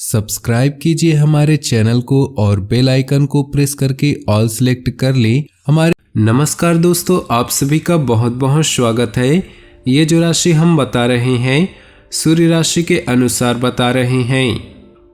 Subscribe कीजिए हमारे channel को और बेल आइकन को प्रेस करके ऑल सेलेक्ट कर लें हमारे। नमस्कार दोस्तों, आप सभी का बहुत बहुत स्वागत है। ये जो राशि हम बता रहे हैं सूर्य राशि के अनुसार बता रहे हैं।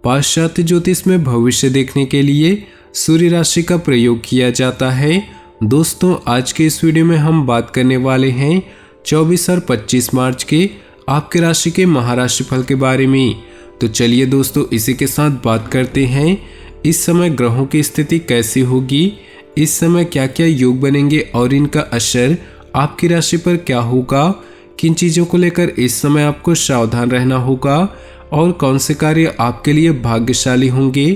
पाश्चात्य ज्योतिष में भविष्य देखने के लिए सूर्य राशि का प्रयोग किया जाता है। दोस्तों, आज के इस वीडियो में हम बात करने वाले हैं 24 और 25 मार्च के आपके राशि के महाराशि फल के बारे में। तो चलिए दोस्तों, इसी के साथ बात करते हैं इस समय ग्रहों की स्थिति कैसी होगी, इस समय क्या क्या योग बनेंगे और इनका असर आपकी राशि पर क्या होगा, किन चीज़ों को लेकर इस समय आपको सावधान रहना होगा और कौन से कार्य आपके लिए भाग्यशाली होंगे।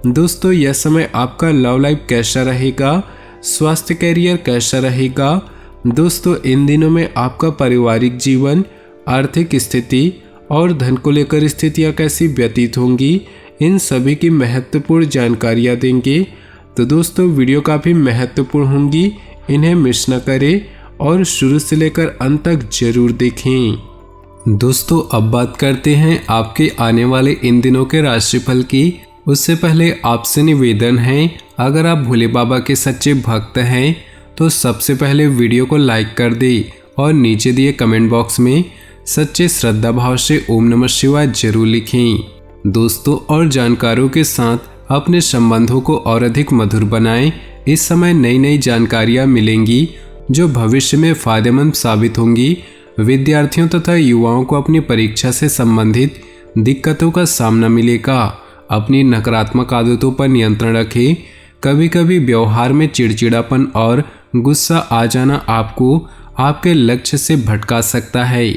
दोस्तों, यह समय आपका लव लाइफ कैसा रहेगा, स्वास्थ्य कैरियर कैसा रहेगा। दोस्तों, इन दिनों में आपका पारिवारिक जीवन, आर्थिक स्थिति और धन को लेकर स्थितियां कैसी व्यतीत होंगी, इन सभी की महत्वपूर्ण जानकारियां देंगे। तो दोस्तों, वीडियो काफ़ी महत्वपूर्ण होंगी, इन्हें मिस न करें और शुरू से लेकर अंत तक जरूर देखें। दोस्तों, अब बात करते हैं आपके आने वाले इन दिनों के राशिफल की। उससे पहले आपसे निवेदन है, अगर आप भोले बाबा के सच्चे भक्त हैं तो सबसे पहले वीडियो को लाइक कर दें और नीचे दिए कमेंट बॉक्स में सच्चे श्रद्धा भाव से ओम नमः शिवाय जरूर लिखें। दोस्तों, और जानकारों के साथ अपने संबंधों को और अधिक मधुर बनाएं। इस समय नई नई जानकारियां मिलेंगी जो भविष्य में फायदेमंद साबित होंगी। विद्यार्थियों तथा युवाओं को अपनी परीक्षा से संबंधित दिक्कतों का सामना मिलेगा। अपनी नकारात्मक आदतों पर नियंत्रण रखें। कभी कभी व्यवहार में चिड़चिड़ापन और गुस्सा आ जाना आपको आपके लक्ष्य से भटका सकता है।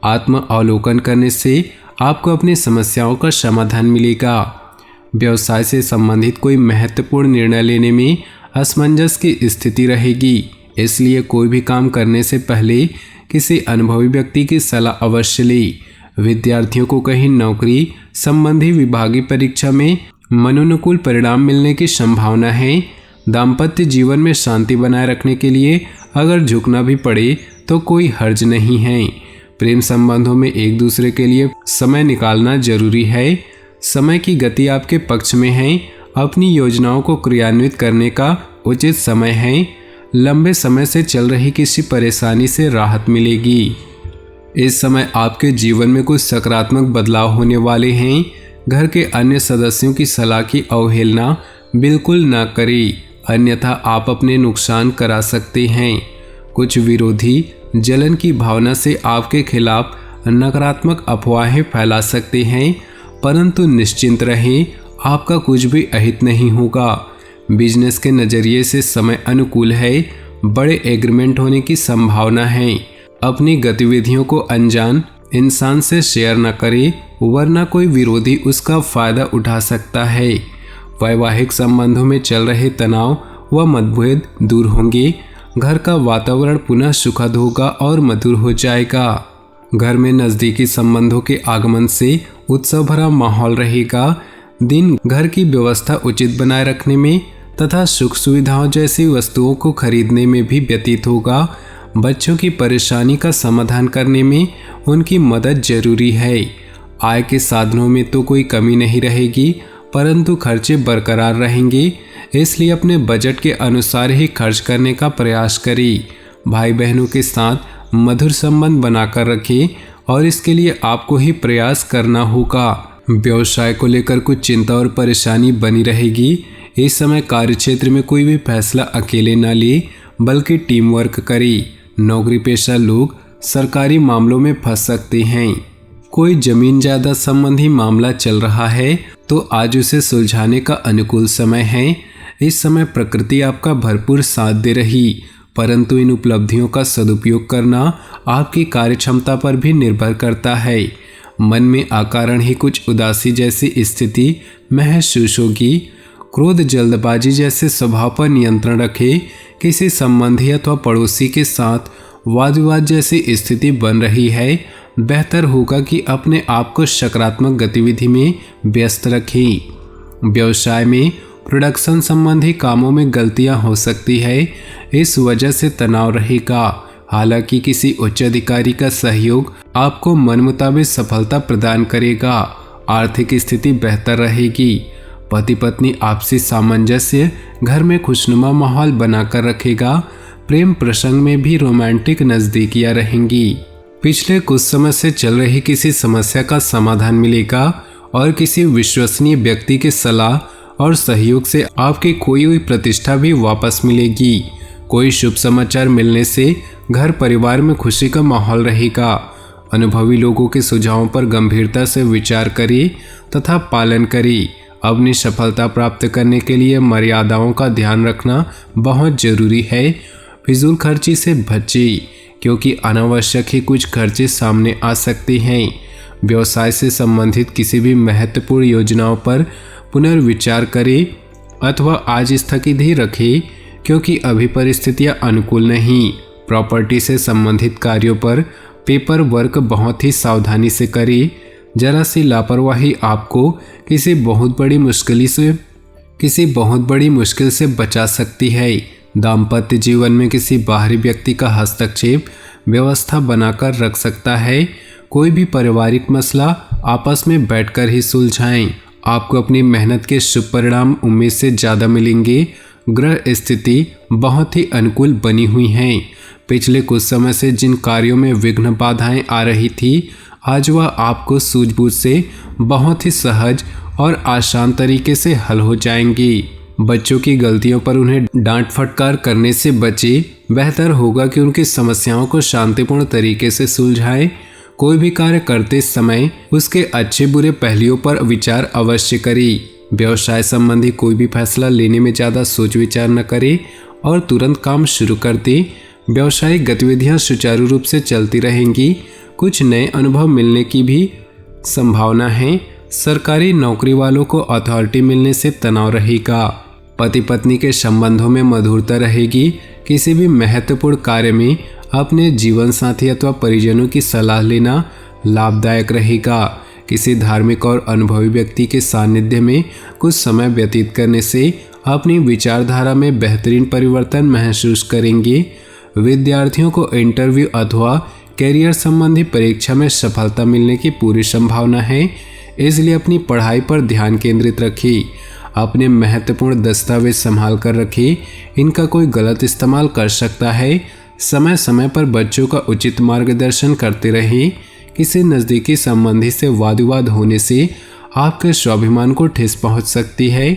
आत्म अवलोकन करने से आपको अपनी समस्याओं का समाधान मिलेगा। व्यवसाय से संबंधित कोई महत्वपूर्ण निर्णय लेने में असमंजस की स्थिति रहेगी, इसलिए कोई भी काम करने से पहले किसी अनुभवी व्यक्ति की सलाह अवश्य लें। विद्यार्थियों को कहीं नौकरी संबंधी विभागीय परीक्षा में मनोनुकूल परिणाम मिलने की संभावना है। दाम्पत्य जीवन में शांति बनाए रखने के लिए अगर झुकना भी पड़े तो कोई हर्ज नहीं है। प्रेम संबंधों में एक दूसरे के लिए समय निकालना जरूरी है। समय की गति आपके पक्ष में है। अपनी योजनाओं को क्रियान्वित करने का उचित समय है। लंबे समय से चल रही किसी परेशानी से राहत मिलेगी। इस समय आपके जीवन में कुछ सकारात्मक बदलाव होने वाले हैं। घर के अन्य सदस्यों की सलाह की अवहेलना बिल्कुल ना करें, अन्यथा आप अपने नुकसान करा सकते हैं। कुछ विरोधी जलन की भावना से आपके खिलाफ नकारात्मक अफवाहें फैला सकते हैं, परंतु निश्चिंत रहें, आपका कुछ भी अहित नहीं होगा। बिजनेस के नज़रिए से समय अनुकूल है। बड़े एग्रीमेंट होने की संभावना है। अपनी गतिविधियों को अनजान इंसान से शेयर न करें, वरना कोई विरोधी उसका फायदा उठा सकता है। वैवाहिक संबंधों में चल रहे तनाव व मतभेद दूर होंगे। घर का वातावरण पुनः सुखद होगा और मधुर हो जाएगा। घर में नज़दीकी संबंधों के आगमन से उत्सव भरा माहौल रहेगा। दिन घर की व्यवस्था उचित बनाए रखने में तथा सुख सुविधाओं जैसी वस्तुओं को खरीदने में भी व्यतीत होगा। बच्चों की परेशानी का समाधान करने में उनकी मदद जरूरी है। आय के साधनों में तो कोई कमी नहीं रहेगी, परंतु खर्चे बरकरार रहेंगे, इसलिए अपने बजट के अनुसार ही खर्च करने का प्रयास करें। भाई बहनों के साथ मधुर संबंध बनाकर रखें और इसके लिए आपको ही प्रयास करना होगा। व्यवसाय को लेकर कुछ चिंता और परेशानी बनी रहेगी। इस समय कार्यक्षेत्र में कोई भी फैसला अकेले न ले, बल्कि टीम वर्क करें। नौकरी पेशा लोग सरकारी मामलों में फंस सकते हैं। कोई जमीन जायदाद संबंधी मामला चल रहा है तो आज उसे सुलझाने का अनुकूल समय है। इस समय प्रकृति आपका भरपूर साथ दे रही, परंतु इन उपलब्धियों का सदुपयोग करना आपकी कार्यक्षमता पर भी निर्भर करता है। मन में अकारण ही कुछ उदासी जैसी स्थिति महसूस होगी। क्रोध जल्दबाजी जैसे स्वभाव पर नियंत्रण रखें। किसी संबंधी अथवा पड़ोसी के साथ वाद विवाद जैसी स्थिति बन रही है। बेहतर होगा कि अपने आप को सकारात्मक गतिविधि में व्यस्त रखें। व्यवसाय में प्रोडक्शन संबंधी कामों में गलतियां हो सकती है, इस वजह से तनाव रहेगा। हालांकि किसी उच्च अधिकारी का सहयोग आपको मन मुताबिक सफलता प्रदान करेगा। आर्थिक स्थिति बेहतर रहेगी। पति पत्नी आपसी सामंजस्य घर में खुशनुमा माहौल बनाकर रखेगा। प्रेम प्रसंग में भी रोमांटिक नजदीकियां रहेंगी। पिछले कुछ समय से चल रही किसी समस्या का समाधान मिलेगा और किसी विश्वसनीय व्यक्ति की सलाह और सहयोग से आपकी खोई हुई प्रतिष्ठा भी वापस मिलेगी। कोई शुभ समाचार मिलने से घर परिवार में खुशी का माहौल रहेगा। अनुभवी लोगों के सुझावों पर गंभीरता से विचार करें तथा पालन करें। अपनी सफलता प्राप्त करने के लिए मर्यादाओं का ध्यान रखना बहुत जरूरी है। फिजूल खर्ची से बचें, क्योंकि अनावश्यक ही कुछ खर्चे सामने आ सकते हैं। व्यवसाय से संबंधित किसी भी महत्वपूर्ण योजनाओं पर पुनर्विचार करें अथवा आज स्थगित ही रखें, क्योंकि अभी परिस्थितियां अनुकूल नहीं। प्रॉपर्टी से संबंधित कार्यों पर पेपर वर्क बहुत ही सावधानी से करें। जरा सी लापरवाही आपको किसी बहुत बड़ी मुश्किल से बचा सकती है। दाम्पत्य जीवन में किसी बाहरी व्यक्ति का हस्तक्षेप व्यवस्था बनाकर रख सकता है। कोई भी पारिवारिक मसला आपस में बैठकर ही सुलझाएं। आपको अपनी मेहनत के शुभ परिणाम उम्मीद से ज़्यादा मिलेंगे। ग्रह स्थिति बहुत ही अनुकूल बनी हुई है। पिछले कुछ समय से जिन कार्यों में विघ्न बाधाएं आ रही थी, आज वह आपको सूझबूझ से बहुत ही सहज और आसान तरीके से हल हो जाएंगी। बच्चों की गलतियों पर उन्हें डांट फटकार करने से बचें। बेहतर होगा कि उनकी समस्याओं को शांतिपूर्ण तरीके से सुलझाएं। कोई भी कार्य करते समय उसके अच्छे बुरे पहलुओं पर विचार अवश्य करें। व्यवसाय संबंधी कोई भी फैसला लेने में ज़्यादा सोच विचार न करें और तुरंत काम शुरू कर दें। व्यवसायिक गतिविधियां सुचारू रूप से चलती रहेंगी। कुछ नए अनुभव मिलने की भी संभावना है। सरकारी नौकरी वालों को अथॉरिटी मिलने से तनाव रहेगा। पति पत्नी के संबंधों में मधुरता रहेगी। किसी भी महत्वपूर्ण कार्य में अपने जीवन साथी अथवा परिजनों की सलाह लेना लाभदायक रहेगा। किसी धार्मिक और अनुभवी व्यक्ति के सानिध्य में कुछ समय व्यतीत करने से अपनी विचारधारा में बेहतरीन परिवर्तन महसूस करेंगे। विद्यार्थियों को इंटरव्यू अथवा कैरियर संबंधी परीक्षा में सफलता मिलने की पूरी संभावना है, इसलिए अपनी पढ़ाई पर ध्यान केंद्रित रखिए। अपने महत्वपूर्ण दस्तावेज संभाल कर रखिए, इनका कोई गलत इस्तेमाल कर सकता है। समय समय पर बच्चों का उचित मार्गदर्शन करते रहें। किसी नज़दीकी संबंधी से वाद विवाद होने से आपके स्वाभिमान को ठेस पहुंच सकती है।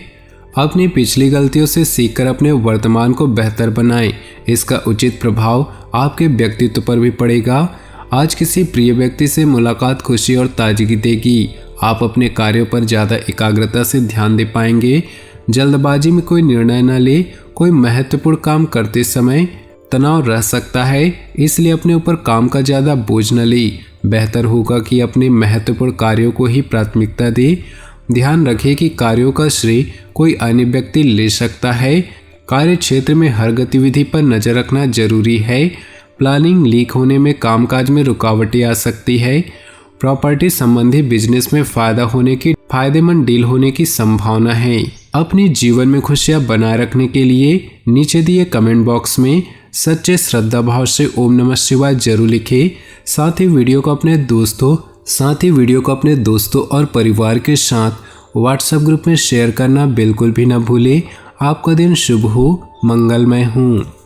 अपनी पिछली गलतियों से सीखकर अपने वर्तमान को बेहतर बनाएं। इसका उचित प्रभाव आपके व्यक्तित्व पर भी पड़ेगा। आज किसी प्रिय व्यक्ति से मुलाकात खुशी और ताजगी देगी। आप अपने कार्यों पर ज़्यादा एकाग्रता से ध्यान दे पाएंगे। जल्दबाजी में कोई निर्णय न ले। कोई महत्वपूर्ण काम करते समय तनाव रह सकता है, इसलिए अपने ऊपर काम का ज़्यादा बोझ न ले। बेहतर होगा कि अपने महत्वपूर्ण कार्यों को ही प्राथमिकता दे। ध्यान रखें कि कार्यों का श्रेय कोई अन्य व्यक्ति ले सकता है। कार्य क्षेत्र में हर गतिविधि पर नजर रखना जरूरी है। प्लानिंग लीक होने में कामकाज में रुकावटें आ सकती है। प्रॉपर्टी संबंधी बिजनेस में फायदेमंद डील होने की संभावना है। अपनी जीवन में खुशियां बनाए रखने के लिए नीचे दिए कमेंट बॉक्स में सच्चे श्रद्धा भाव से ओम नमः शिवाय जरूर लिखें। साथ ही वीडियो को अपने दोस्तों और परिवार के साथ व्हाट्सएप ग्रुप में शेयर करना बिल्कुल भी न भूलें। आपका दिन शुभ हो, मंगलमय हो।